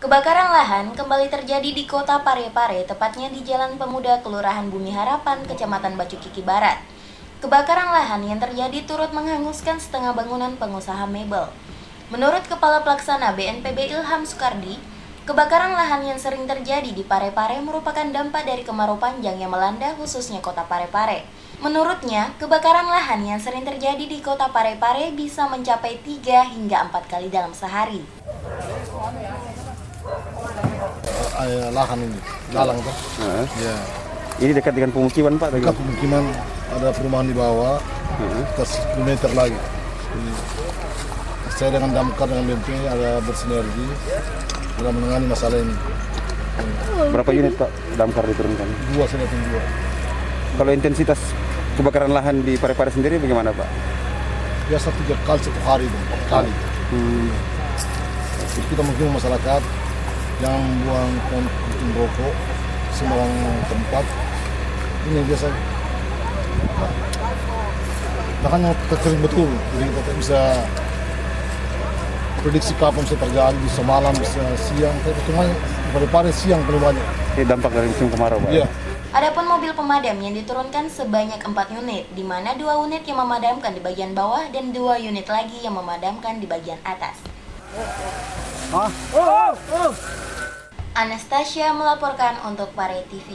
Kebakaran lahan kembali terjadi di kota Parepare, tepatnya di Jalan Pemuda, Kelurahan Bumi Harapan, Kecamatan Bacukiki Barat. Kebakaran lahan yang terjadi turut menghanguskan setengah bangunan pengusaha mebel. Menurut Kepala Pelaksana BNPB Ilham Sukardi, kebakaran lahan yang sering terjadi di Parepare merupakan dampak dari kemarau panjang yang melanda khususnya kota Parepare. Menurutnya, kebakaran lahan yang sering terjadi di kota Parepare bisa mencapai 3 hingga 4 kali dalam sehari. Lahan ini, lalang tuh. Ya. Ini dekat dengan pemukiman Pak? Dekat pemukiman, ada perumahan di bawah, kita 10 meter lagi. Jadi, saya dengan damkar dengan BNP ada bersinergi dalam menangani masalah ini. Berapa unit Pak damkar diturunkan? 2 saya datang 2. Kalau intensitas kebakaran lahan di Parepare sendiri bagaimana Pak? Biasa 3 kali 1 hari, 4 kali. Jadi kita menghimbau masyarakat yang buang puntung rokok sembarang tempat. Ini biasa. Makanya kekering betul, jadi kita tak bisa prediksi kapan bisa terjadi, bisa malam, bisa siang. Tapi cuma pada siang paling banyak. Ini dampak dari musim kemarau Pak? Iya. Adapun mobil pemadam yang diturunkan sebanyak 4 unit, di mana 2 unit yang memadamkan di bagian bawah dan 2 unit lagi yang memadamkan di bagian atas. Anastasia melaporkan untuk Pare TV.